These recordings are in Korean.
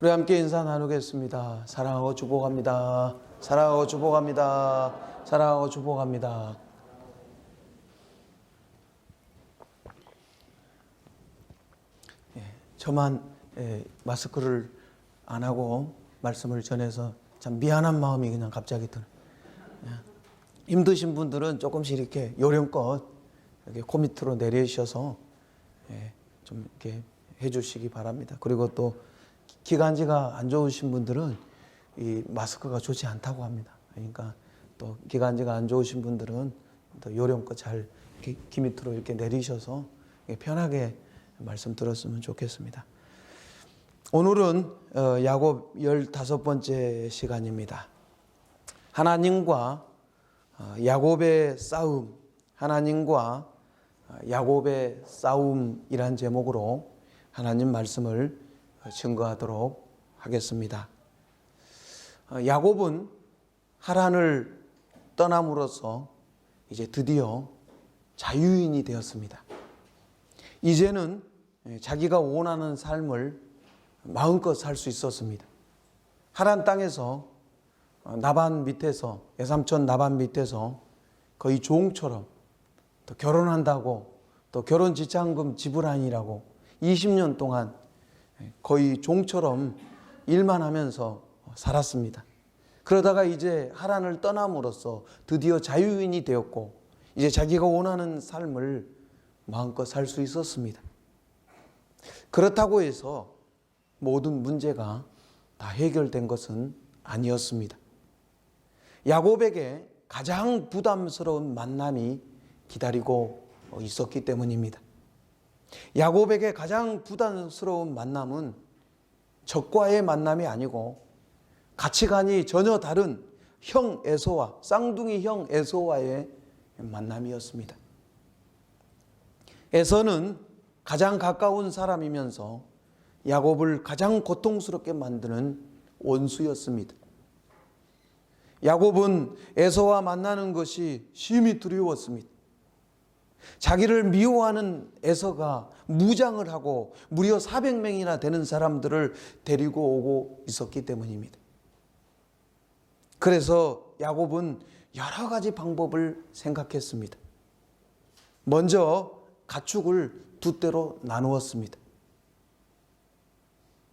우리 함께 인사 나누겠습니다. 사랑하고 축복합니다. 사랑하고 축복합니다. 사랑하고 축복합니다. 저만 마스크를 안 하고 말씀을 전해서 참 미안한 마음이 그냥 갑자기 드는. 힘드신 분들은 조금씩 이렇게 요령껏 이렇게 코 밑으로 내리셔서 좀 이렇게 해주시기 바랍니다. 그리고 또 기관지가 안 좋으신 분들은 이 마스크가 좋지 않다고 합니다. 그러니까 또 기관지가 안 좋으신 분들은 또 요령껏 잘 귀 밑으로 이렇게 내리셔서 편하게 말씀 들었으면 좋겠습니다. 오늘은 야곱 15번째 시간입니다. 하나님과 야곱의 싸움, 하나님과 야곱의 싸움이란 제목으로 하나님 말씀을 증거하도록 하겠습니다. 야곱은 하란을 떠남으로써 이제 드디어 자유인이 되었습니다. 이제는 자기가 원하는 삶을 마음껏 살 수 있었습니다. 하란 땅에서 나반 밑에서, 외삼촌 나반 밑에서 거의 종처럼 또 결혼한다고 또 결혼 지참금 지불하니라고 20년 동안 거의 종처럼 일만 하면서 살았습니다. 그러다가 이제 하란을 떠남으로써 드디어 자유인이 되었고 이제 자기가 원하는 삶을 마음껏 살 수 있었습니다. 그렇다고 해서 모든 문제가 다 해결된 것은 아니었습니다. 야곱에게 가장 부담스러운 만남이 기다리고 있었기 때문입니다. 야곱에게 가장 부담스러운 만남은 적과의 만남이 아니고 가치관이 전혀 다른 형 에서와 쌍둥이 형 에서와의 만남이었습니다. 에서는 가장 가까운 사람이면서 야곱을 가장 고통스럽게 만드는 원수였습니다. 야곱은 에서와 만나는 것이 심히 두려웠습니다. 자기를 미워하는 에서가 무장을 하고 무려 400명이나 되는 사람들을 데리고 오고 있었기 때문입니다. 그래서 야곱은 여러 가지 방법을 생각했습니다. 먼저 가축을 두 대로 나누었습니다.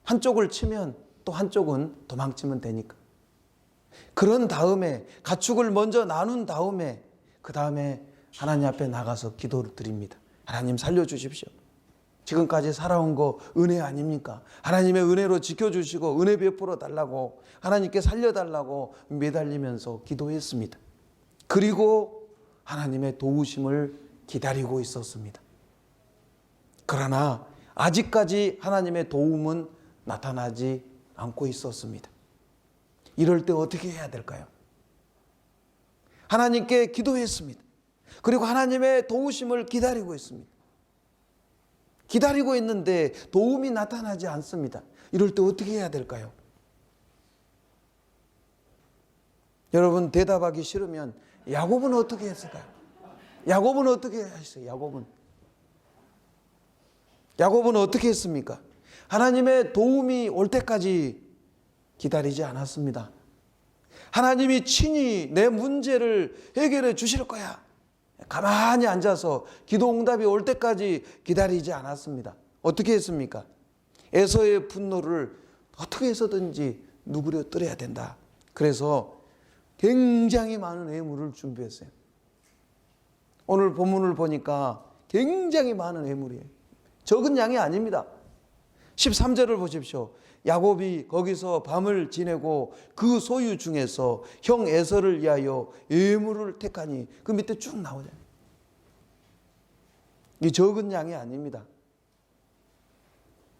한쪽을 치면 또 한쪽은 도망치면 되니까. 그런 다음에 가축을 먼저 나눈 다음에 그 다음에 하나님 앞에 나가서 기도를 드립니다. 하나님 살려주십시오. 지금까지 살아온 거 은혜 아닙니까? 하나님의 은혜로 지켜주시고 은혜 베풀어 달라고 하나님께 살려달라고 매달리면서 기도했습니다. 그리고 하나님의 도우심을 기다리고 있었습니다. 그러나 아직까지 하나님의 도움은 나타나지 않고 있었습니다. 이럴 때 어떻게 해야 될까요? 하나님께 기도했습니다. 그리고 하나님의 도우심을 기다리고 있습니다. 기다리고 있는데 도움이 나타나지 않습니다. 이럴 때 어떻게 해야 될까요? 여러분 대답하기 싫으면 야곱은 어떻게 했을까요? 야곱은 어떻게 했어요? 야곱은 어떻게 했습니까? 하나님의 도움이 올 때까지 기다리지 않았습니다. 하나님이 친히 내 문제를 해결해 주실 거야. 가만히 앉아서 기도 응답이 올 때까지 기다리지 않았습니다. 어떻게 했습니까? 에서의 분노를 어떻게 해서든지 누그러뜨려야 된다. 그래서 굉장히 많은 예물을 준비했어요. 오늘 본문을 보니까 굉장히 많은 예물이에요. 적은 양이 아닙니다. 13절을 보십시오. 야곱이 거기서 밤을 지내고 그 소유 중에서 형 에서를 위하여 예물을 택하니 그 밑에 쭉 나오잖아요. 이 적은 양이 아닙니다.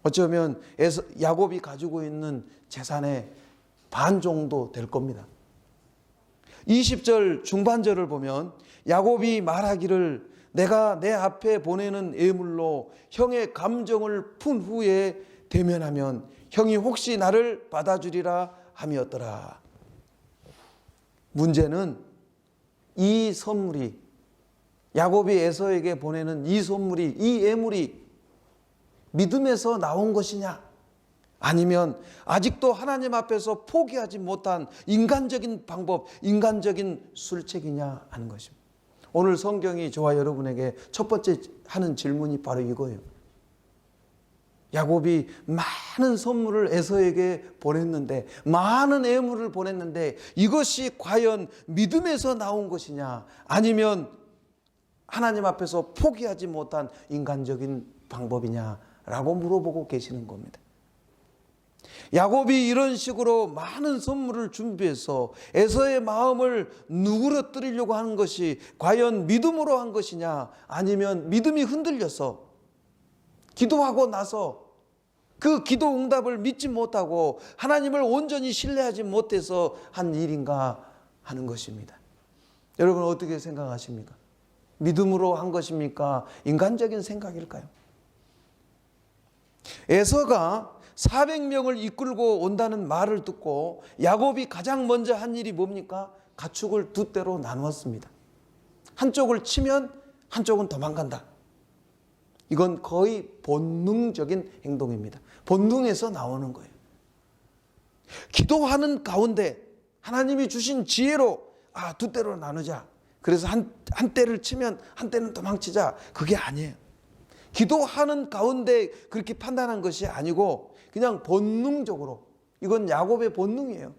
어쩌면 야곱이 가지고 있는 재산의 반 정도 될 겁니다. 20절 중반절을 보면 야곱이 말하기를 내가 내 앞에 보내는 예물로 형의 감정을 푼 후에 대면하면 형이 혹시 나를 받아주리라 함이었더라. 문제는 이 선물이 야곱이 에서에게 보내는 이 선물이 이 예물이 믿음에서 나온 것이냐 아니면 아직도 하나님 앞에서 포기하지 못한 인간적인 방법, 인간적인 술책이냐 하는 것입니다. 오늘 성경이 저와 여러분에게 첫 번째 하는 질문이 바로 이거예요. 야곱이 많은 선물을 에서에게 보냈는데, 많은 애물을 보냈는데 이것이 과연 믿음에서 나온 것이냐, 아니면 하나님 앞에서 포기하지 못한 인간적인 방법이냐라고 물어보고 계시는 겁니다. 야곱이 이런 식으로 많은 선물을 준비해서 에서의 마음을 누그러뜨리려고 하는 것이 과연 믿음으로 한 것이냐, 아니면 믿음이 흔들려서 기도하고 나서 그 기도 응답을 믿지 못하고 하나님을 온전히 신뢰하지 못해서 한 일인가 하는 것입니다. 여러분 어떻게 생각하십니까? 믿음으로 한 것입니까? 인간적인 생각일까요? 에서가 400명을 이끌고 온다는 말을 듣고 야곱이 가장 먼저 한 일이 뭡니까? 가축을 두 떼로 나누었습니다. 한쪽을 치면 한쪽은 도망간다. 이건 거의 본능적인 행동입니다. 본능에서 나오는 거예요. 기도하는 가운데 하나님이 주신 지혜로 두 떼로 나누자. 그래서 한 떼를 치면 한 떼는 도망치자. 그게 아니에요. 기도하는 가운데 그렇게 판단한 것이 아니고 그냥 본능적으로, 이건 야곱의 본능이에요.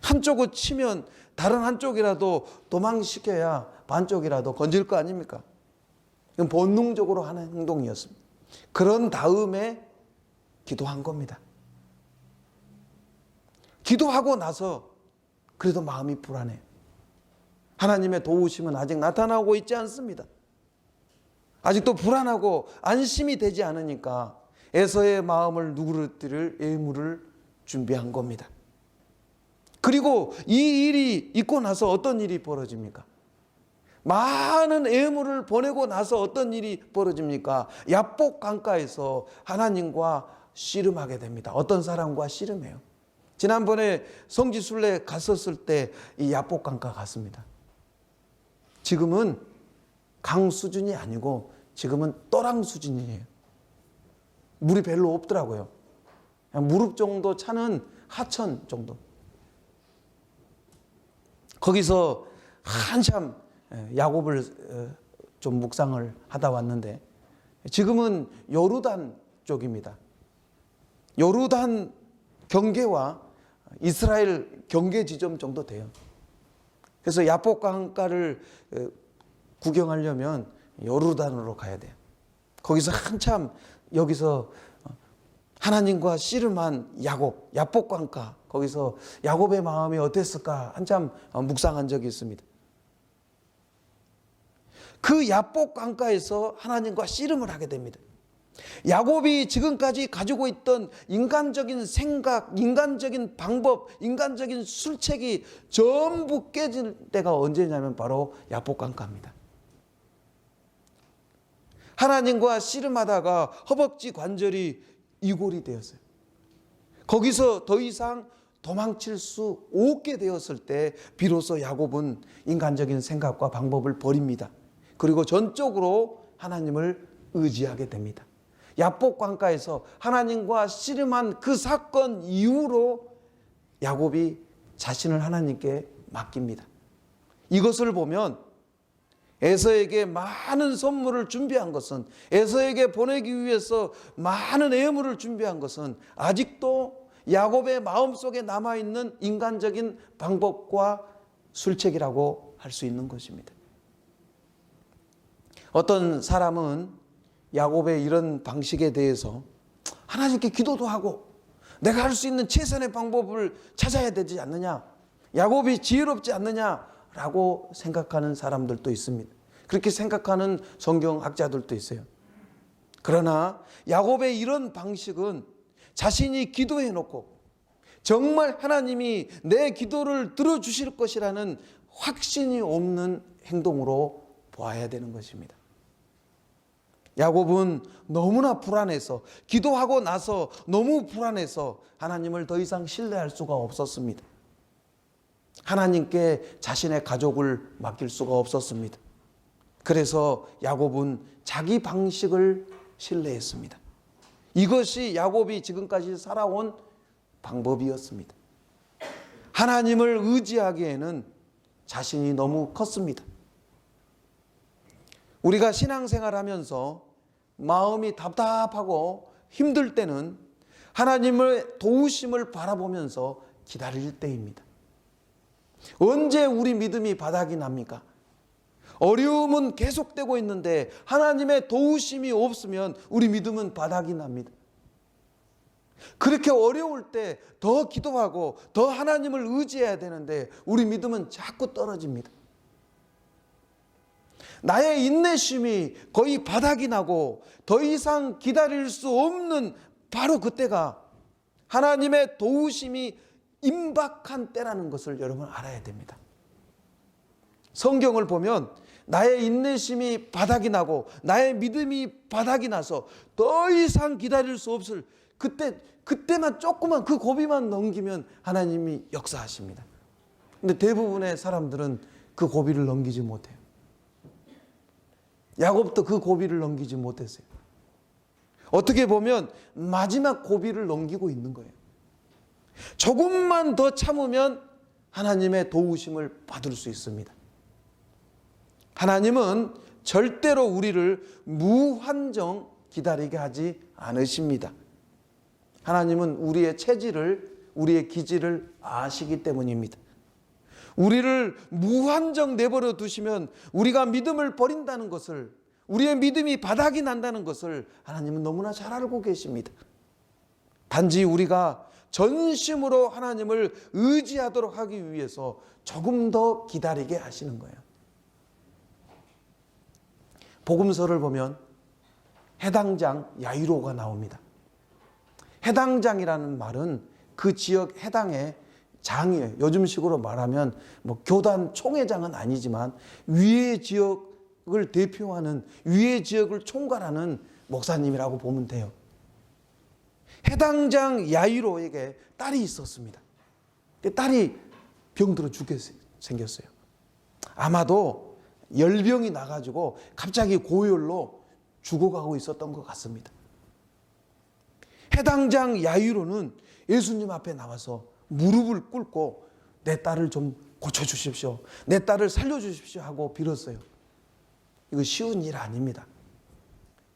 한쪽을 치면 다른 한쪽이라도 도망시켜야 반쪽이라도 건질 거 아닙니까? 이건 본능적으로 하는 행동이었습니다. 그런 다음에 기도한 겁니다. 기도하고 나서 그래도 마음이 불안해요. 하나님의 도우심은 아직 나타나고 있지 않습니다. 아직도 불안하고 안심이 되지 않으니까 에서의 마음을 누그러뜨릴 예물을 준비한 겁니다. 그리고 이 일이 있고 나서 어떤 일이 벌어집니까? 많은 예물을 보내고 나서 어떤 일이 벌어집니까? 야복 강가에서 하나님과 씨름하게 됩니다. 어떤 사람과 씨름해요. 지난번에 성지순례 갔었을 때 이 야복 강가 갔습니다. 지금은 강 수준이 아니고 지금은 또랑 수준이에요. 물이 별로 없더라고요. 그냥 무릎 정도 차는 하천 정도. 거기서 한참 야곱을 좀 묵상을 하다 왔는데, 지금은 요르단 쪽입니다. 요르단 경계와 이스라엘 경계 지점 정도 돼요. 그래서 야복 강가를 구경하려면 요르단으로 가야 돼요. 거기서 한참 여기서 하나님과 씨름한 야복 강가, 거기서 야곱의 마음이 어땠을까 한참 묵상한 적이 있습니다. 그 야복 강가에서 하나님과 씨름을 하게 됩니다. 야곱이 지금까지 가지고 있던 인간적인 생각, 인간적인 방법, 인간적인 술책이 전부 깨질 때가 언제냐면 바로 야복 강가입니다. 하나님과 씨름하다가 허벅지 관절이 이골이 되었어요. 거기서 더 이상 도망칠 수 없게 되었을 때 비로소 야곱은 인간적인 생각과 방법을 버립니다. 그리고 전적으로 하나님을 의지하게 됩니다. 야복 강가에서 하나님과 씨름한 그 사건 이후로 야곱이 자신을 하나님께 맡깁니다. 이것을 보면 에서에게 많은 선물을 준비한 것은, 에서에게 보내기 위해서 많은 예물을 준비한 것은 아직도 야곱의 마음속에 남아있는 인간적인 방법과 술책이라고 할 수 있는 것입니다. 어떤 사람은 야곱의 이런 방식에 대해서 하나님께 기도도 하고 내가 할 수 있는 최선의 방법을 찾아야 되지 않느냐, 야곱이 지혜롭지 않느냐라고 생각하는 사람들도 있습니다. 그렇게 생각하는 성경학자들도 있어요. 그러나 야곱의 이런 방식은 자신이 기도해 놓고 정말 하나님이 내 기도를 들어주실 것이라는 확신이 없는 행동으로 보아야 되는 것입니다. 야곱은 너무나 불안해서, 기도하고 나서 너무 불안해서 하나님을 더 이상 신뢰할 수가 없었습니다. 하나님께 자신의 가족을 맡길 수가 없었습니다. 그래서 야곱은 자기 방식을 신뢰했습니다. 이것이 야곱이 지금까지 살아온 방법이었습니다. 하나님을 의지하기에는 자신이 너무 컸습니다. 우리가 신앙생활하면서 마음이 답답하고 힘들 때는 하나님의 도우심을 바라보면서 기다릴 때입니다. 언제 우리 믿음이 바닥이 납니까? 어려움은 계속되고 있는데 하나님의 도우심이 없으면 우리 믿음은 바닥이 납니다. 그렇게 어려울 때 더 기도하고 더 하나님을 의지해야 되는데 우리 믿음은 자꾸 떨어집니다. 나의 인내심이 거의 바닥이 나고 더 이상 기다릴 수 없는 바로 그때가 하나님의 도우심이 임박한 때라는 것을 여러분 알아야 됩니다. 성경을 보면 나의 인내심이 바닥이 나고 나의 믿음이 바닥이 나서 더 이상 기다릴 수 없을 그때만 조금만 그 고비만 넘기면 하나님이 역사하십니다. 근데 대부분의 사람들은 그 고비를 넘기지 못해요. 야곱도 그 고비를 넘기지 못했어요. 어떻게 보면 마지막 고비를 넘기고 있는 거예요. 조금만 더 참으면 하나님의 도우심을 받을 수 있습니다. 하나님은 절대로 우리를 무한정 기다리게 하지 않으십니다. 하나님은 우리의 체질을, 우리의 기질을 아시기 때문입니다. 우리를 무한정 내버려 두시면 우리가 믿음을 버린다는 것을, 우리의 믿음이 바닥이 난다는 것을 하나님은 너무나 잘 알고 계십니다. 단지 우리가 전심으로 하나님을 의지하도록 하기 위해서 조금 더 기다리게 하시는 거예요. 복음서를 보면 해당장 야이로가 나옵니다. 해당장이라는 말은 그 지역 해당의 장이에요. 요즘식으로 말하면 교단 총회장은 아니지만 위의 지역을 대표하는, 위의 지역을 총괄하는 목사님이라고 보면 돼요. 해당장 야이로에게 딸이 있었습니다. 딸이 병들어 죽게 생겼어요. 아마도 열병이 나가지고 갑자기 고열로 죽어가고 있었던 것 같습니다. 해당장 야이로는 예수님 앞에 나와서 무릎을 꿇고 내 딸을 좀 고쳐주십시오, 내 딸을 살려주십시오 하고 빌었어요. 이거 쉬운 일 아닙니다.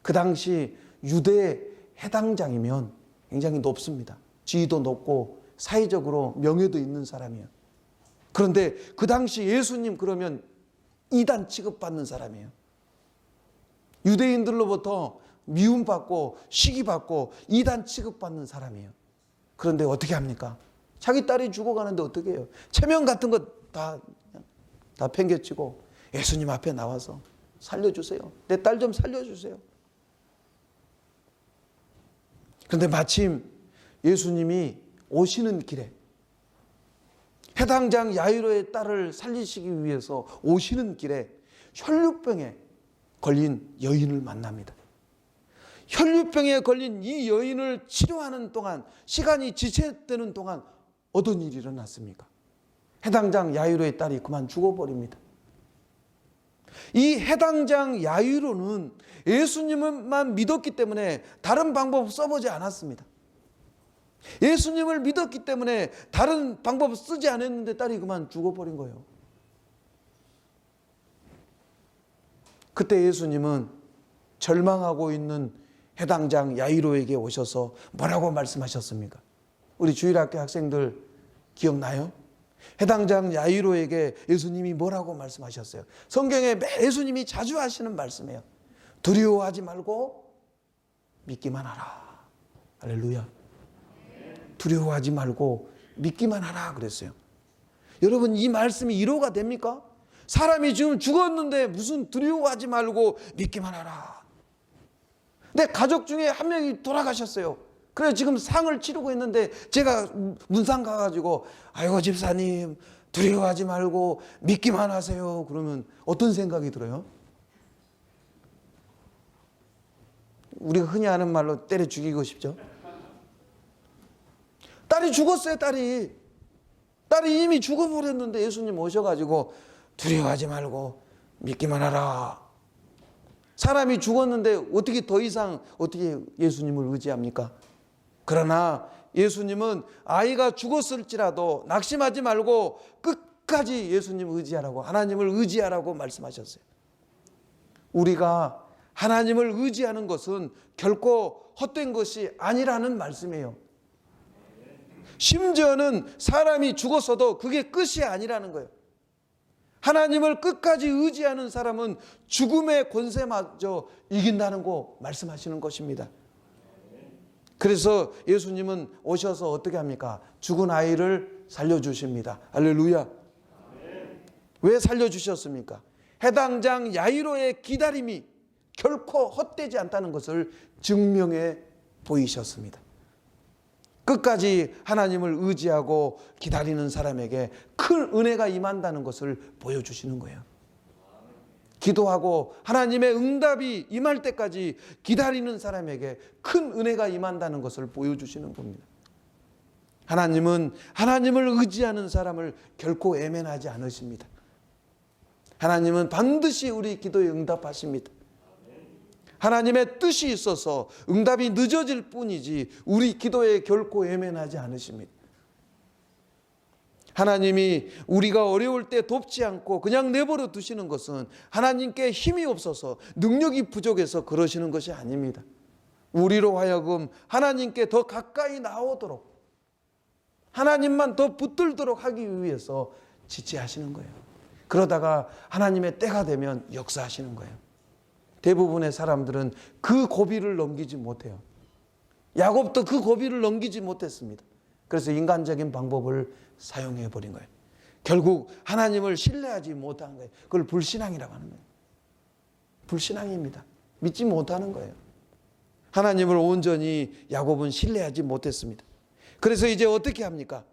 그 당시 유대 해당장이면 굉장히 높습니다. 지위도 높고 사회적으로 명예도 있는 사람이에요. 그런데 그 당시 예수님 그러면 이단 취급받는 사람이에요. 유대인들로부터 미움받고 시기받고 이단 취급받는 사람이에요. 그런데 어떻게 합니까? 자기 딸이 죽어가는데 어떻게 해요? 체면 같은 거 다 팽개치고 예수님 앞에 나와서 살려주세요, 내 딸 좀 살려주세요. 그런데 마침 예수님이 오시는 길에 해당장 야이로의 딸을 살리시기 위해서 오시는 길에 혈류병에 걸린 여인을 만납니다. 혈류병에 걸린 이 여인을 치료하는 동안, 시간이 지체되는 동안 어떤 일이 일어났습니까? 해당장 야이로의 딸이 그만 죽어버립니다. 이 해당장 야이로는 예수님만 믿었기 때문에 다른 방법 써보지 않았습니다. 예수님을 믿었기 때문에 다른 방법 쓰지 않았는데 딸이 그만 죽어버린 거예요. 그때 예수님은 절망하고 있는 해당장 야이로에게 오셔서 뭐라고 말씀하셨습니까? 우리 주일학교 학생들 기억나요? 해당장 야이로에게 예수님이 뭐라고 말씀하셨어요? 성경에 예수님이 자주 하시는 말씀이에요. 두려워하지 말고 믿기만 하라. 할렐루야. 두려워하지 말고 믿기만 하라 그랬어요. 여러분, 이 말씀이 이해가 됩니까? 사람이 지금 죽었는데 무슨 두려워하지 말고 믿기만 하라. 내 가족 중에 한 명이 돌아가셨어요. 그래서 지금 상을 치르고 있는데 제가 문상 가가지고 아이고 집사님 두려워하지 말고 믿기만 하세요 그러면 어떤 생각이 들어요? 우리가 흔히 하는 말로 때려 죽이고 싶죠. 딸이 죽었어요. 딸이 이미 죽어버렸는데 예수님 오셔가지고 두려워하지 말고 믿기만 하라. 사람이 죽었는데 어떻게 더 이상 어떻게 예수님을 의지합니까? 그러나 예수님은 아이가 죽었을지라도 낙심하지 말고 끝까지 예수님 의지하라고, 하나님을 의지하라고 말씀하셨어요. 우리가 하나님을 의지하는 것은 결코 헛된 것이 아니라는 말씀이에요. 심지어는 사람이 죽었어도 그게 끝이 아니라는 거예요. 하나님을 끝까지 의지하는 사람은 죽음의 권세마저 이긴다는 거 말씀하시는 것입니다. 그래서 예수님은 오셔서 어떻게 합니까? 죽은 아이를 살려주십니다. 할렐루야. 왜 살려주셨습니까? 해당장 야이로의 기다림이 결코 헛되지 않다는 것을 증명해 보이셨습니다. 끝까지 하나님을 의지하고 기다리는 사람에게 큰 은혜가 임한다는 것을 보여주시는 거예요. 기도하고 하나님의 응답이 임할 때까지 기다리는 사람에게 큰 은혜가 임한다는 것을 보여주시는 겁니다. 하나님은 하나님을 의지하는 사람을 결코 외면하지 않으십니다. 하나님은 반드시 우리 기도에 응답하십니다. 하나님의 뜻이 있어서 응답이 늦어질 뿐이지 우리 기도에 결코 외면하지 않으십니다. 하나님이 우리가 어려울 때 돕지 않고 그냥 내버려 두시는 것은 하나님께 힘이 없어서 능력이 부족해서 그러시는 것이 아닙니다. 우리로 하여금 하나님께 더 가까이 나오도록, 하나님만 더 붙들도록 하기 위해서 지체하시는 거예요. 그러다가 하나님의 때가 되면 역사하시는 거예요. 대부분의 사람들은 그 고비를 넘기지 못해요. 야곱도 그 고비를 넘기지 못했습니다. 그래서 인간적인 방법을 사용해 버린 거예요. 결국 하나님을 신뢰하지 못한 거예요. 그걸 불신앙이라고 하는 거예요. 불신앙입니다. 믿지 못하는 거예요. 하나님을 온전히 야곱은 신뢰하지 못했습니다. 그래서 이제 어떻게 합니까?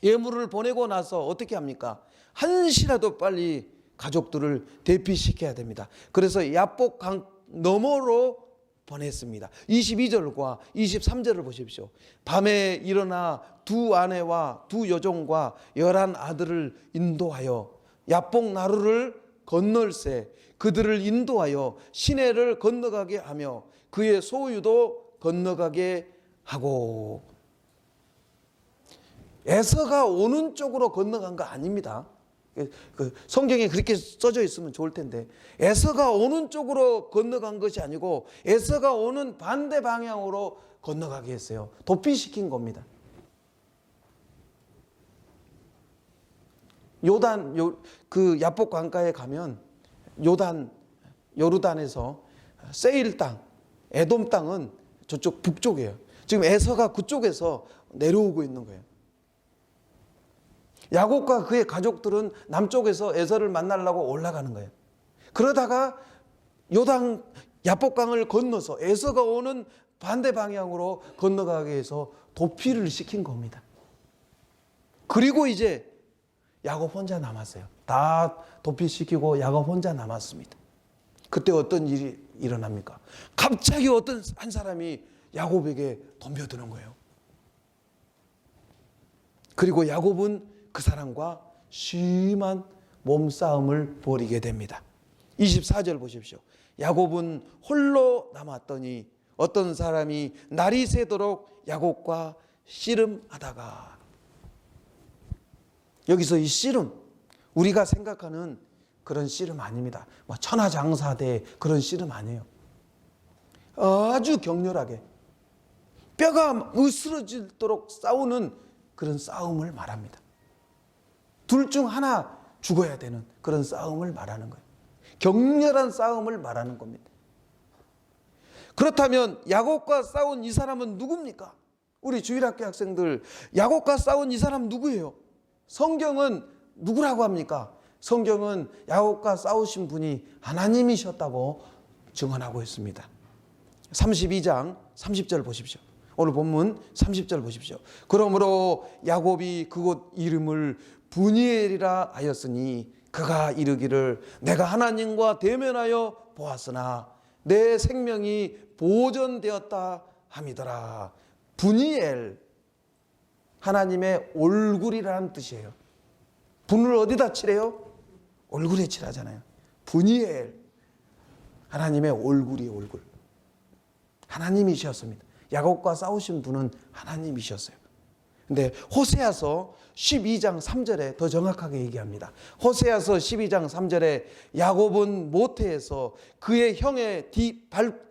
예물을 보내고 나서 어떻게 합니까? 한시라도 빨리 가족들을 대피시켜야 됩니다. 그래서 야복강 너머로 보냈습니다. 22절과 23절을 보십시오. 밤에 일어나 두 아내와 두 여종과 11 아들을 인도하여 야복 나루를 건널새 그들을 인도하여 시내를 건너가게 하며 그의 소유도 건너가게 하고. 에서가 오는 쪽으로 건너간 거 아닙니다. 성경에 그렇게 써져 있으면 좋을 텐데, 에서가 오는 쪽으로 건너간 것이 아니고 에서가 오는 반대 방향으로 건너가게 했어요. 도피시킨 겁니다. 그 야복 강가에 가면 요르단에서 세일 땅, 에돔 땅은 저쪽 북쪽이에요. 지금 에서가 그쪽에서 내려오고 있는 거예요. 야곱과 그의 가족들은 남쪽에서 에서를 만나려고 올라가는 거예요. 그러다가 야복강을 건너서 에서가 오는 반대 방향으로 건너가게 해서 도피를 시킨 겁니다. 그리고 이제 야곱 혼자 남았어요. 다 도피시키고 야곱 혼자 남았습니다. 그때 어떤 일이 일어납니까? 갑자기 어떤 한 사람이 야곱에게 덤벼드는 거예요. 그리고 야곱은 그 사람과 심한 몸싸움을 벌이게 됩니다. 24절 보십시오. 야곱은 홀로 남았더니 어떤 사람이 날이 새도록 야곱과 씨름하다가. 여기서 이 씨름, 우리가 생각하는 그런 씨름 아닙니다. 천하장사대 그런 씨름 아니에요. 아주 격렬하게 뼈가 으스러지도록 싸우는 그런 싸움을 말합니다. 둘 중 하나 죽어야 되는 그런 싸움을 말하는 거예요. 격렬한 싸움을 말하는 겁니다. 그렇다면 야곱과 싸운 이 사람은 누굽니까? 우리 주일학교 학생들, 야곱과 싸운 이 사람 누구예요? 성경은 누구라고 합니까? 성경은 야곱과 싸우신 분이 하나님이셨다고 증언하고 있습니다. 32장 30절 보십시오. 오늘 본문 30절 보십시오. 그러므로 야곱이 그곳 이름을 브니엘이라 하였으니 그가 이르기를 내가 하나님과 대면하여 보았으나 내 생명이 보존되었다 함이더라. 브니엘, 하나님의 얼굴이라는 뜻이에요. 분을 어디다 칠해요? 얼굴에 칠하잖아요. 브니엘, 하나님의 얼굴이에요, 얼굴. 하나님이셨습니다. 야곱과 싸우신 분은 하나님이셨어요. 근데 호세아서 12장 3절에 더 정확하게 얘기합니다. 호세아서 12장 3절에 야곱은 모태에서 그의 형의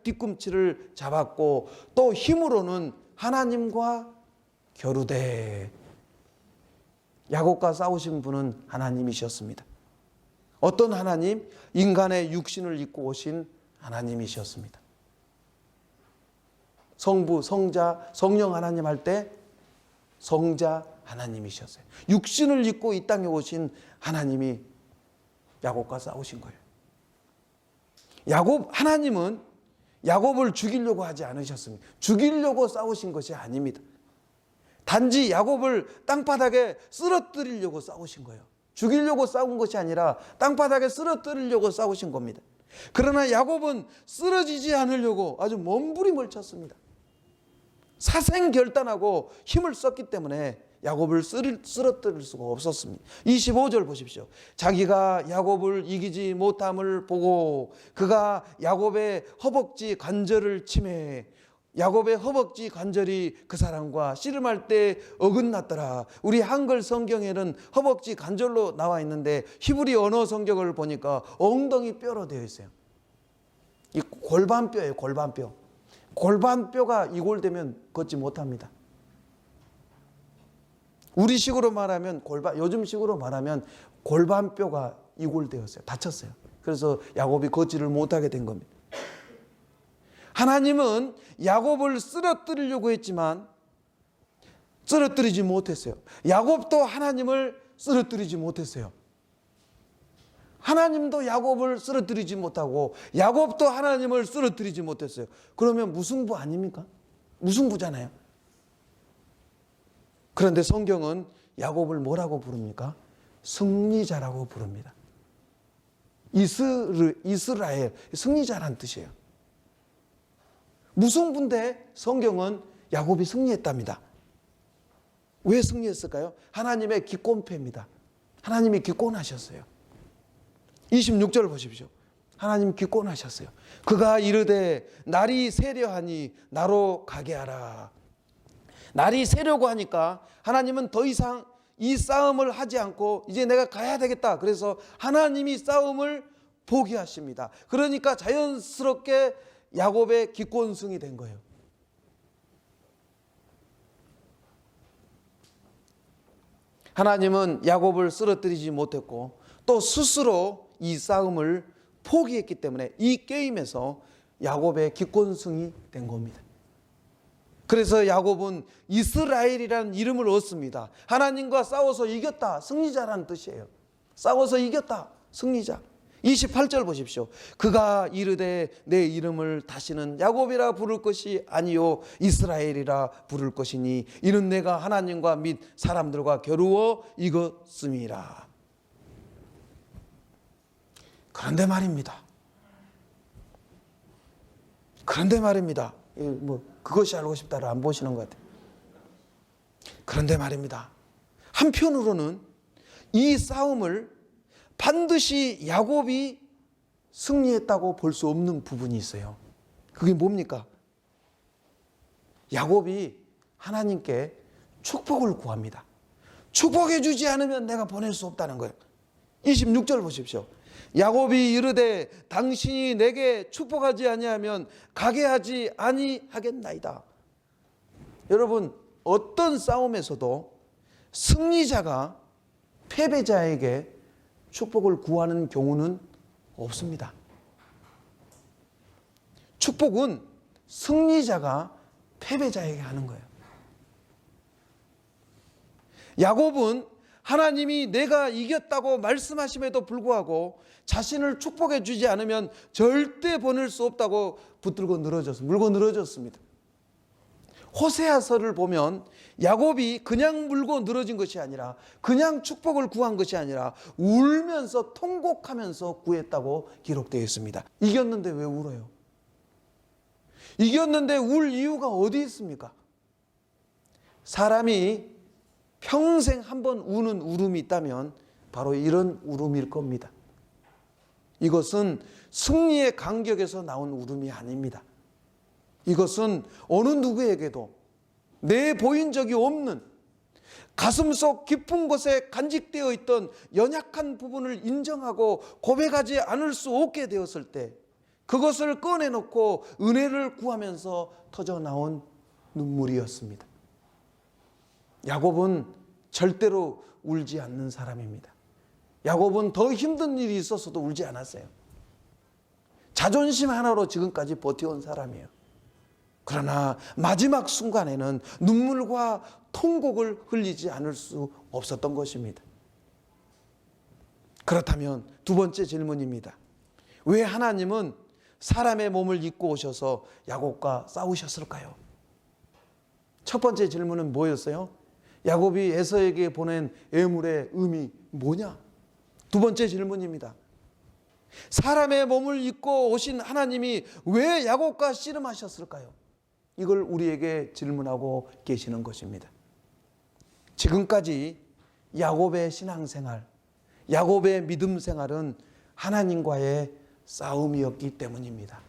뒤꿈치를 잡았고 또 힘으로는 하나님과 겨루되. 야곱과 싸우신 분은 하나님이셨습니다. 어떤 하나님? 인간의 육신을 입고 오신 하나님이셨습니다. 성부, 성자, 성령 하나님 할 때 성자 하나님이셨어요. 육신을 입고 이 땅에 오신 하나님이 야곱과 싸우신 거예요. 하나님은 야곱을 죽이려고 하지 않으셨습니다. 죽이려고 싸우신 것이 아닙니다. 단지 야곱을 땅바닥에 쓰러뜨리려고 싸우신 거예요. 죽이려고 싸운 것이 아니라 땅바닥에 쓰러뜨리려고 싸우신 겁니다. 그러나 야곱은 쓰러지지 않으려고 아주 몸부림을 쳤습니다. 사생결단하고 힘을 썼기 때문에 야곱을 쓰러뜨릴 수가 없었습니다. 25절 보십시오. 자기가 야곱을 이기지 못함을 보고 그가 야곱의 허벅지 관절을 치매 야곱의 허벅지 관절이 그 사람과 씨름할 때 어긋났더라. 우리 한글 성경에는 허벅지 관절로 나와 있는데 히브리 언어 성경을 보니까 엉덩이 뼈로 되어 있어요. 이 골반뼈예요, 골반뼈. 골반뼈가 이골되면 걷지 못합니다. 우리식으로 말하면 요즘식으로 말하면 골반뼈가 이골되었어요. 다쳤어요. 그래서 야곱이 걷지를 못하게 된 겁니다. 하나님은 야곱을 쓰러뜨리려고 했지만 쓰러뜨리지 못했어요. 야곱도 하나님을 쓰러뜨리지 못했어요. 하나님도 야곱을 쓰러뜨리지 못하고 야곱도 하나님을 쓰러뜨리지 못했어요. 그러면 무승부 아닙니까? 무승부잖아요. 그런데 성경은 야곱을 뭐라고 부릅니까? 승리자라고 부릅니다. 이스라엘, 승리자란 뜻이에요. 무승부인데 성경은 야곱이 승리했답니다. 왜 승리했을까요? 하나님의 기권패입니다. 하나님이 기권하셨어요. 26절 보십시오. 하나님 기권하셨어요. 그가 이르되 날이 새려하니 나로 가게 하라. 날이 새려고 하니까 하나님은 더 이상 이 싸움을 하지 않고 이제 내가 가야 되겠다. 그래서 하나님이 싸움을 포기하십니다. 그러니까 자연스럽게 야곱의 기권승이 된 거예요. 하나님은 야곱을 쓰러뜨리지 못했고 또 스스로 이 싸움을 포기했기 때문에 이 게임에서 야곱의 기권승이 된 겁니다. 그래서 야곱은 이스라엘이라는 이름을 얻습니다. 하나님과 싸워서 이겼다, 승리자라는 뜻이에요. 싸워서 이겼다, 승리자. 28절 보십시오. 그가 이르되 내 이름을 다시는 야곱이라 부를 것이 아니요 이스라엘이라 부를 것이니 이는 내가 하나님과 및 사람들과 겨루어 이겼음이라. 그런데 말입니다. 그것이 알고 싶다를 안 보시는 것 같아요. 그런데 말입니다. 한편으로는 이 싸움을 반드시 야곱이 승리했다고 볼 수 없는 부분이 있어요. 그게 뭡니까? 야곱이 하나님께 축복을 구합니다. 축복해 주지 않으면 내가 보낼 수 없다는 거예요. 26절 보십시오. 야곱이 이르되 당신이 내게 축복하지 아니하면 가게 하지 아니하겠나이다. 여러분, 어떤 싸움에서도 승리자가 패배자에게 축복을 구하는 경우는 없습니다. 축복은 승리자가 패배자에게 하는 거예요. 야곱은 하나님이 내가 이겼다고 말씀하심에도 불구하고 자신을 축복해 주지 않으면 절대 보낼 수 없다고 붙들고 물고 늘어졌습니다. 호세아서를 보면 야곱이 그냥 물고 늘어진 것이 아니라 그냥 축복을 구한 것이 아니라 울면서 통곡하면서 구했다고 기록되어 있습니다. 이겼는데 왜 울어요? 이겼는데 울 이유가 어디 있습니까? 사람이 평생 한 번 우는 울음이 있다면 바로 이런 울음일 겁니다. 이것은 승리의 간격에서 나온 울음이 아닙니다. 이것은 어느 누구에게도 내 보인 적이 없는 가슴속 깊은 곳에 간직되어 있던 연약한 부분을 인정하고 고백하지 않을 수 없게 되었을 때 그것을 꺼내놓고 은혜를 구하면서 터져나온 눈물이었습니다. 야곱은 절대로 울지 않는 사람입니다. 야곱은 더 힘든 일이 있었어도 울지 않았어요. 자존심 하나로 지금까지 버텨온 사람이에요. 그러나 마지막 순간에는 눈물과 통곡을 흘리지 않을 수 없었던 것입니다. 그렇다면 두 번째 질문입니다. 왜 하나님은 사람의 몸을 입고 오셔서 야곱과 싸우셨을까요? 첫 번째 질문은 뭐였어요? 야곱이 에서에게 보낸 애물의 의미 뭐냐? 두 번째 질문입니다. 사람의 몸을 입고 오신 하나님이 왜 야곱과 씨름하셨을까요? 이걸 우리에게 질문하고 계시는 것입니다. 지금까지 야곱의 신앙생활, 야곱의 믿음 생활은 하나님과의 싸움이었기 때문입니다.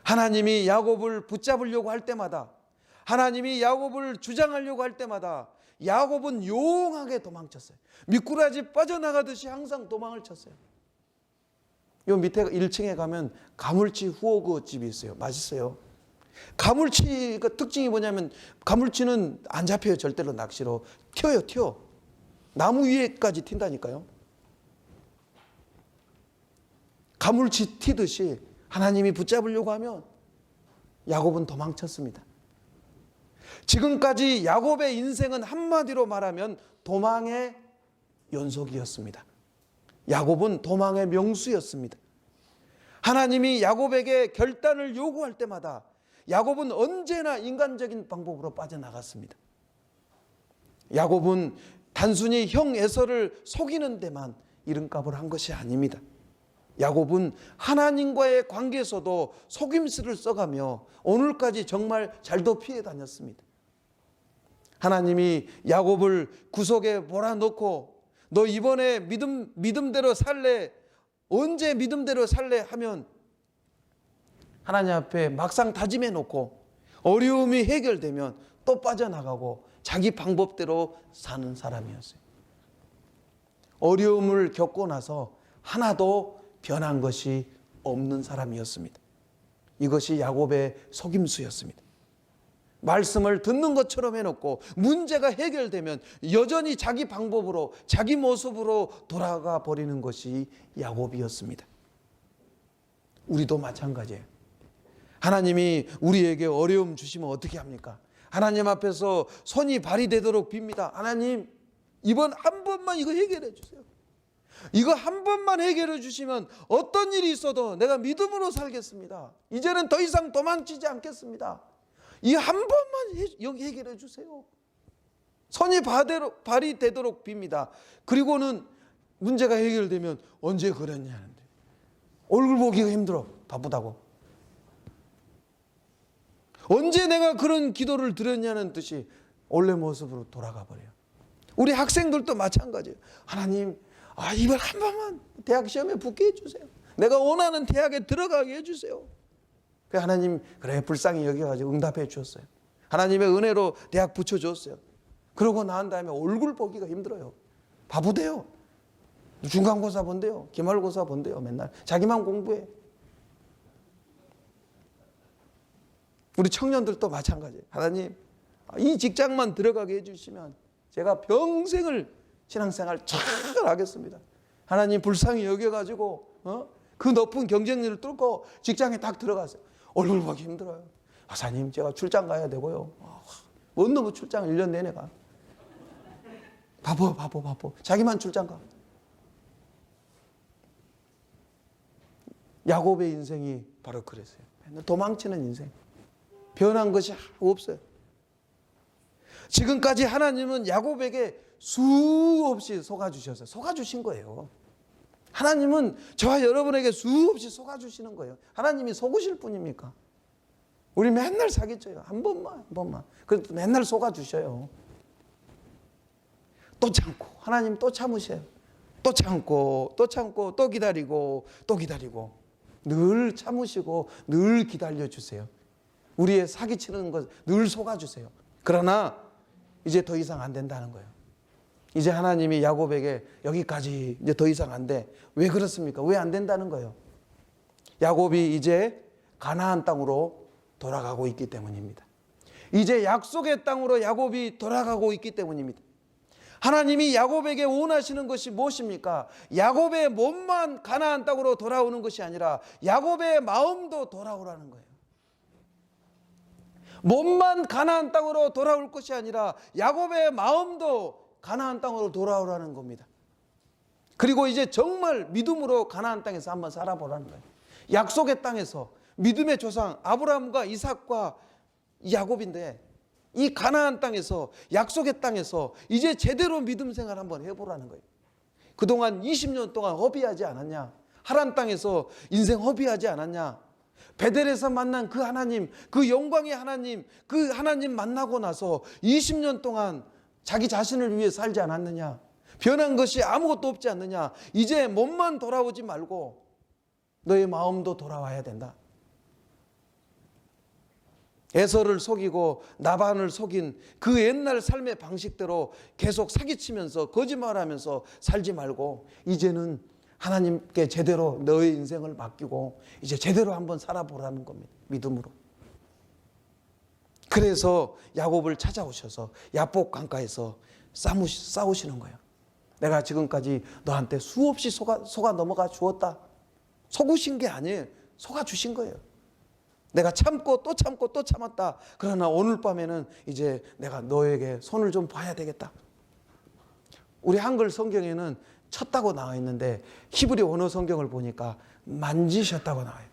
하나님이 야곱을 붙잡으려고 할 때마다, 하나님이 야곱을 주장하려고 할 때마다 야곱은 용하게 도망쳤어요. 미꾸라지 빠져나가듯이 항상 도망을 쳤어요. 요 밑에 1층에 가면 가물치 후어그 집이 있어요. 맛있어요. 가물치가 특징이 뭐냐면 가물치는 안 잡혀요. 절대로 낚시로. 튀어요. 튀어. 나무 위에까지 튄다니까요. 가물치 튀듯이 하나님이 붙잡으려고 하면 야곱은 도망쳤습니다. 지금까지 야곱의 인생은 한마디로 말하면 도망의 연속이었습니다. 야곱은 도망의 명수였습니다. 하나님이 야곱에게 결단을 요구할 때마다 야곱은 언제나 인간적인 방법으로 빠져나갔습니다. 야곱은 단순히 형 에서를 속이는 데만 이름값을 한 것이 아닙니다. 야곱은 하나님과의 관계에서도 속임수를 써가며 오늘까지 정말 잘도 피해 다녔습니다. 하나님이 야곱을 구석에 몰아넣고 너 이번에 믿음대로 살래? 언제 믿음대로 살래? 하면 하나님 앞에 막상 다짐해 놓고 어려움이 해결되면 또 빠져나가고 자기 방법대로 사는 사람이었어요. 어려움을 겪고 나서 하나도 변한 것이 없는 사람이었습니다. 이것이 야곱의 속임수였습니다. 말씀을 듣는 것처럼 해놓고 문제가 해결되면 여전히 자기 방법으로 자기 모습으로 돌아가 버리는 것이 야곱이었습니다. 우리도 마찬가지예요. 하나님이 우리에게 어려움 주시면 어떻게 합니까? 하나님 앞에서 손이 발휘되도록 빕니다. 하나님, 이번 한 번만 이거 해결해 주세요. 이거 한 번만 해결해 주시면 어떤 일이 있어도 내가 믿음으로 살겠습니다. 이제는 더 이상 도망치지 않겠습니다. 이 한 번만 여기 해결해 주세요. 손이 발휘되도록 빕니다. 그리고는 문제가 해결되면 언제 그랬냐는데 얼굴 보기가 힘들어. 바쁘다고. 언제 내가 그런 기도를 드렸냐는 듯이 원래 모습으로 돌아가 버려요. 우리 학생들도 마찬가지예요. 하나님, 이번 한 번만 대학 시험에 붙게 해주세요. 내가 원하는 대학에 들어가게 해주세요. 그래서 하나님 그래 불쌍히 여겨가지고 응답해 주셨어요. 하나님의 은혜로 대학 붙여줬어요. 그러고 난 다음에 얼굴 보기가 힘들어요. 바보돼요. 중간고사 본대요. 기말고사 본대요. 맨날 자기만 공부해. 우리 청년들도 마찬가지예요. 하나님 이 직장만 들어가게 해주시면 제가 평생을 신앙생활 잘 하겠습니다. 하나님 불쌍히 여겨가지고 그 높은 경쟁률을 뚫고 직장에 딱 들어가세요. 얼굴 보기 힘들어요. 사님 제가 출장 가야 되고요. 뭔 놈의 출장 1년 내내 가. 바보. 자기만 출장 가. 야곱의 인생이 바로 그랬어요. 맨날 도망치는 인생. 변한 것이 없어요. 지금까지 하나님은 야곱에게 수없이 속아주셨어요. 속아주신 거예요. 하나님은 저와 여러분에게 수없이 속아주시는 거예요. 하나님이 속으실 뿐입니까? 우리 맨날 사기쳐요. 한 번만. 그래도 맨날 속아주셔요. 또 참고 하나님 또 참으셔요. 또 참고 또 참고 또 기다리고 또 기다리고 늘 참으시고 늘 기다려주세요. 우리의 사기치는 것 늘 속아주세요. 그러나 이제 더 이상 안 된다는 거예요. 이제 하나님이 야곱에게 여기까지 이제 더 이상 안 돼. 왜 그렇습니까? 왜 안 된다는 거예요? 야곱이 이제 가나안 땅으로 돌아가고 있기 때문입니다. 이제 약속의 땅으로 야곱이 돌아가고 있기 때문입니다. 하나님이 야곱에게 원하시는 것이 무엇입니까? 야곱의 몸만 가나안 땅으로 돌아오는 것이 아니라 야곱의 마음도 돌아오라는 거예요. 몸만 가나안 땅으로 돌아올 것이 아니라 야곱의 마음도 가나안 땅으로 돌아오라는 겁니다. 그리고 이제 정말 믿음으로 가나안 땅에서 한번 살아보라는 거예요. 약속의 땅에서 믿음의 조상 아브라함과 이삭과 야곱인데 이 가나안 땅에서 약속의 땅에서 이제 제대로 믿음 생활 한번 해보라는 거예요. 그동안 20년 동안 허비하지 않았냐? 하란 땅에서 인생 허비하지 않았냐? 베델에서 만난 그 하나님, 그 영광의 하나님, 그 하나님 만나고 나서 20년 동안 자기 자신을 위해 살지 않았느냐? 변한 것이 아무것도 없지 않느냐? 이제 몸만 돌아오지 말고 너의 마음도 돌아와야 된다. 에서를 속이고 나반을 속인 그 옛날 삶의 방식대로 계속 사기치면서 거짓말하면서 살지 말고 이제는 하나님께 제대로 너의 인생을 맡기고 이제 제대로 한번 살아보라는 겁니다. 믿음으로. 그래서 야곱을 찾아오셔서 야복 강가에서 싸우시는 거예요. 내가 지금까지 너한테 수없이 속아 넘어가 주었다. 속으신 게 아니에요. 속아 주신 거예요. 내가 참고 또 참고 또 참았다. 그러나 오늘 밤에는 이제 내가 너에게 손을 좀 봐야 되겠다. 우리 한글 성경에는 쳤다고 나와 있는데 히브리 원어 성경을 보니까 만지셨다고 나와요.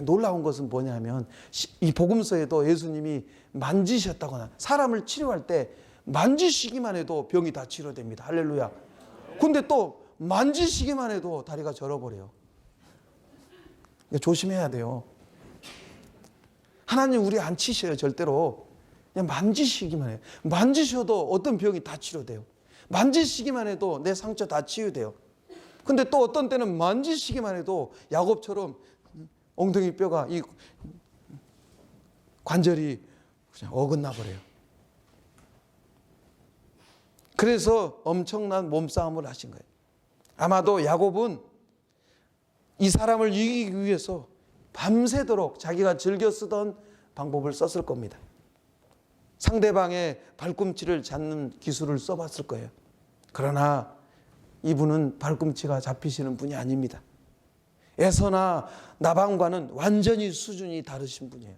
놀라운 것은 뭐냐면 이 복음서에도 예수님이 만지셨다고 나와요. 사람을 치료할 때 만지시기만 해도 병이 다 치료됩니다. 할렐루야. 근데 또 만지시기만 해도 다리가 절어버려요. 조심해야 돼요. 하나님 우리 안 치셔요. 절대로. 그냥 만지시기만 해요. 만지셔도 어떤 병이 다 치료돼요. 만지시기만 해도 내 상처 다 치유돼요. 근데 또 어떤 때는 만지시기만 해도 야곱처럼 엉덩이 뼈가 이 관절이 그냥 어긋나 버려요. 그래서 엄청난 몸싸움을 하신 거예요. 아마도 야곱은 이 사람을 이기기 위해서 밤새도록 자기가 즐겨 쓰던 방법을 썼을 겁니다. 상대방의 발꿈치를 잡는 기술을 써봤을 거예요. 그러나 이분은 발꿈치가 잡히시는 분이 아닙니다. 에서나 나방과는 완전히 수준이 다르신 분이에요.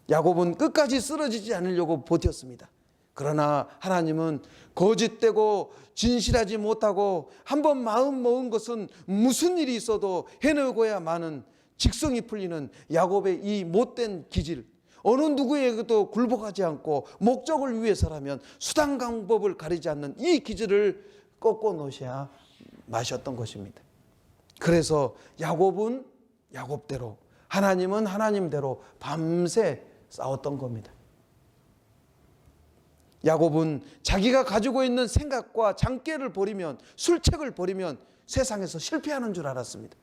야곱은 끝까지 쓰러지지 않으려고 버텼습니다. 그러나 하나님은 거짓되고 진실하지 못하고 한번 마음 먹은 것은 무슨 일이 있어도 해내고야만은 직성이 풀리는 야곱의 이 못된 기질, 어느 누구에게도 굴복하지 않고 목적을 위해서라면 수단 방법을 가리지 않는 이 기질을 꺾어 놓으셔야 마셨던 것입니다. 그래서 야곱은 야곱대로, 하나님은 하나님대로 밤새 싸웠던 겁니다. 야곱은 자기가 가지고 있는 생각과 장깨를 버리면, 술책을 버리면 세상에서 실패하는 줄 알았습니다.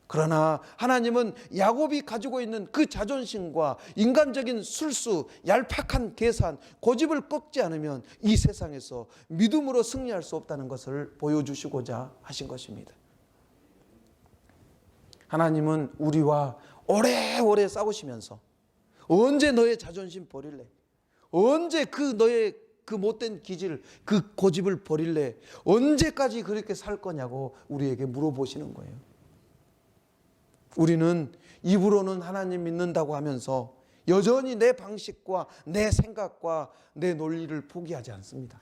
그러나 하나님은 야곱이 가지고 있는 그 자존심과 인간적인 술수, 얄팍한 계산, 고집을 꺾지 않으면 이 세상에서 믿음으로 승리할 수 없다는 것을 보여주시고자 하신 것입니다. 하나님은 우리와 오래오래 싸우시면서 언제 너의 자존심 버릴래? 언제 너의 그 못된 기질, 그 고집을 버릴래? 언제까지 그렇게 살 거냐고 우리에게 물어보시는 거예요. 우리는 입으로는 하나님 믿는다고 하면서 여전히 내 방식과 내 생각과 내 논리를 포기하지 않습니다.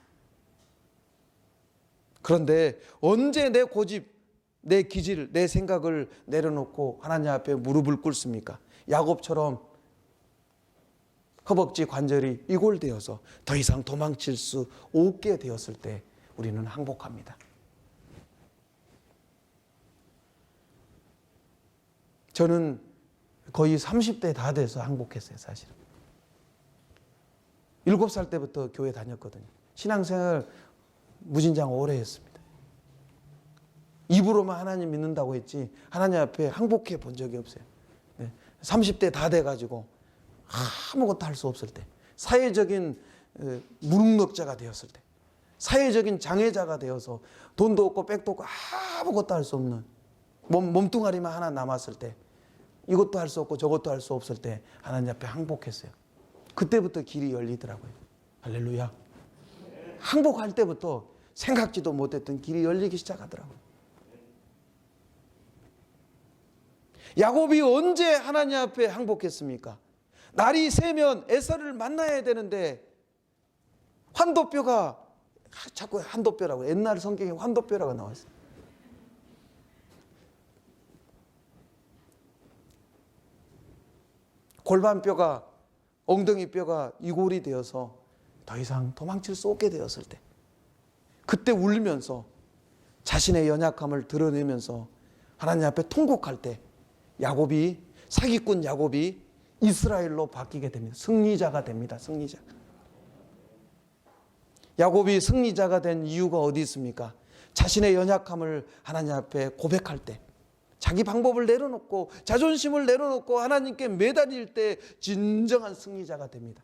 그런데 언제 내 고집, 내 기질, 내 생각을 내려놓고 하나님 앞에 무릎을 꿇습니까? 야곱처럼 허벅지 관절이 이골되어서 더 이상 도망칠 수 없게 되었을 때 우리는 항복합니다. 저는 거의 30대 다 돼서 항복했어요, 사실은. 7살 때부터 교회 다녔거든요. 신앙생활 무진장 오래 했습니다. 입으로만 하나님 믿는다고 했지 하나님 앞에 항복해 본 적이 없어요. 30대 다 돼가지고 아무것도 할 수 없을 때, 사회적인 무능력자가 되었을 때, 사회적인 장애자가 되어서 돈도 없고 백도 없고 아무것도 할 수 없는 몸뚱아리만 하나 남았을 때, 이것도 할 수 없고 저것도 할 수 없을 때 하나님 앞에 항복했어요. 그때부터 길이 열리더라고요. 할렐루야. 항복할 때부터 생각지도 못했던 길이 열리기 시작하더라고요. 야곱이 언제 하나님 앞에 항복했습니까? 날이 새면 에서를 만나야 되는데 환도뼈가, 자꾸 환도뼈라고, 옛날 성경에 환도뼈라고 나와있어요. 골반뼈가, 엉덩이뼈가 이골이 되어서 더 이상 도망칠 수 없게 되었을 때, 그때 울면서 자신의 연약함을 드러내면서 하나님 앞에 통곡할 때 야곱이, 사기꾼 야곱이 이스라엘로 바뀌게 됩니다. 승리자가 됩니다. 승리자. 야곱이 승리자가 된 이유가 어디 있습니까? 자신의 연약함을 하나님 앞에 고백할 때, 자기 방법을 내려놓고 자존심을 내려놓고 하나님께 매달릴 때 진정한 승리자가 됩니다.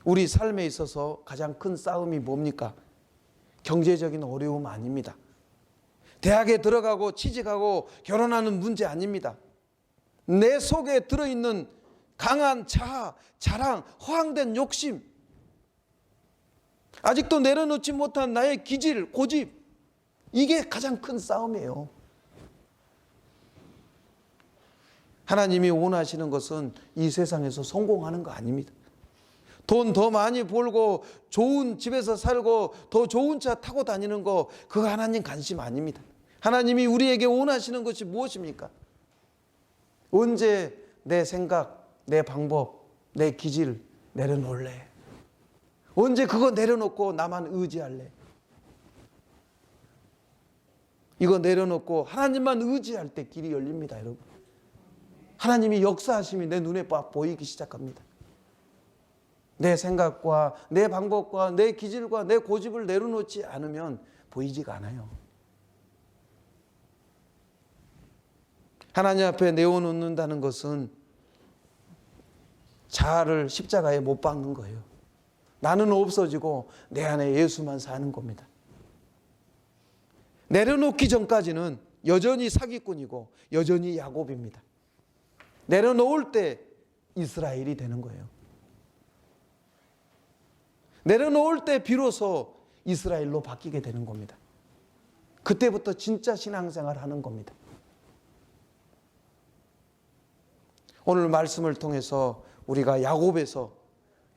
우리 삶에 있어서 가장 큰 싸움이 뭡니까? 경제적인 어려움 아닙니다. 대학에 들어가고 취직하고 결혼하는 문제 아닙니다. 내 속에 들어있는 강한 자아, 자랑, 허황된 욕심, 아직도 내려놓지 못한 나의 기질, 고집, 이게 가장 큰 싸움이에요. 하나님이 원하시는 것은 이 세상에서 성공하는 거 아닙니다. 돈 더 많이 벌고 좋은 집에서 살고 더 좋은 차 타고 다니는 거, 그거 하나님 관심 아닙니다. 하나님이 우리에게 원하시는 것이 무엇입니까? 언제 내 생각, 내 방법, 내 기질 내려놓을래? 언제 그거 내려놓고 나만 의지할래? 이거 내려놓고 하나님만 의지할 때 길이 열립니다, 여러분. 하나님이 역사하심이 내 눈에 보이기 시작합니다. 내 생각과 내 방법과 내 기질과 내 고집을 내려놓지 않으면 보이지가 않아요. 하나님 앞에 내어놓는다는 것은 자아를 십자가에 못 박는 거예요. 나는 없어지고 내 안에 예수만 사는 겁니다. 내려놓기 전까지는 여전히 사기꾼이고 여전히 야곱입니다. 내려놓을 때 이스라엘이 되는 거예요. 내려놓을 때 비로소 이스라엘로 바뀌게 되는 겁니다. 그때부터 진짜 신앙생활 하는 겁니다. 오늘 말씀을 통해서 우리가 야곱에서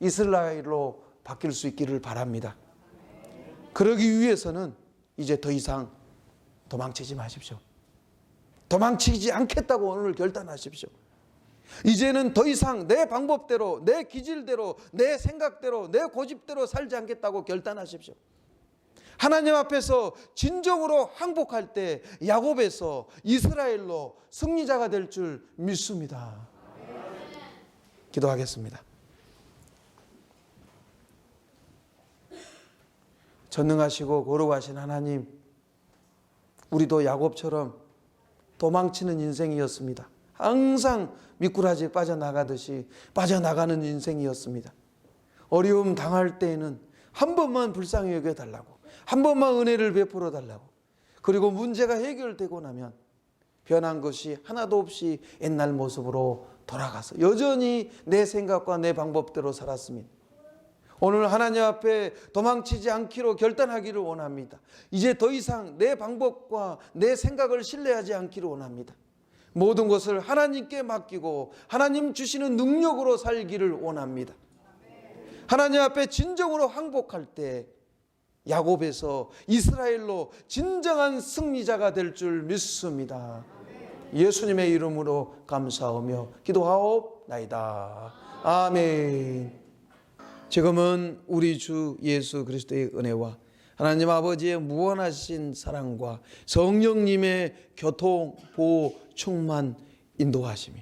이스라엘로 바뀔 수 있기를 바랍니다. 그러기 위해서는 이제 더 이상 도망치지 마십시오. 도망치지 않겠다고 오늘 결단하십시오. 이제는 더 이상 내 방법대로, 내 기질대로, 내 생각대로, 내 고집대로 살지 않겠다고 결단하십시오. 하나님 앞에서 진정으로 항복할 때 야곱에서 이스라엘로 승리자가 될 줄 믿습니다. 기도하겠습니다. 전능하시고 거룩하신 하나님, 우리도 야곱처럼 도망치는 인생이었습니다. 항상 미꾸라지에 빠져나가듯이 빠져나가는 인생이었습니다. 어려움 당할 때에는 한 번만 불쌍히 여겨달라고, 한 번만 은혜를 베풀어 달라고, 그리고 문제가 해결되고 나면 변한 것이 하나도 없이 옛날 모습으로 돌아가서 여전히 내 생각과 내 방법대로 살았습니다. 오늘 하나님 앞에 도망치지 않기로 결단하기를 원합니다. 이제 더 이상 내 방법과 내 생각을 신뢰하지 않기를 원합니다. 모든 것을 하나님께 맡기고 하나님 주시는 능력으로 살기를 원합니다. 하나님 앞에 진정으로 항복할 때 야곱에서 이스라엘로 진정한 승리자가 될 줄 믿습니다. 예수님의 이름으로 감사하며 기도하옵나이다. 아멘. 지금은 우리 주 예수 그리스도의 은혜와 하나님 아버지의 무한하신 사랑과 성령님의 교통, 보호, 충만, 인도하심이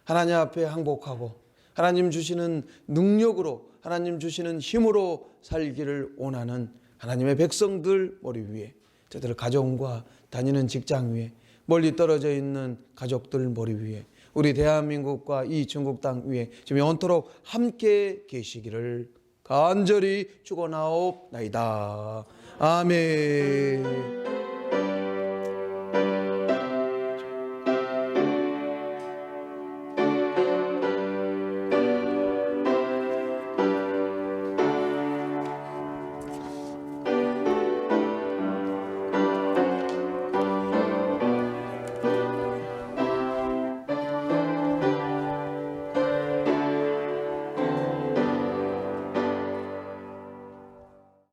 하나님 앞에 항복하고 하나님 주시는 능력으로 하나님 주시는 힘으로 살기를 원하는 하나님의 백성들 머리 위에, 저들 가정과 다니는 직장 위에, 멀리 떨어져 있는 가족들 머리 위에, 우리 대한민국과 이 중국 땅 위에 지금 영원토록 함께 계시기를 간절히 축원하옵나이다. 아멘.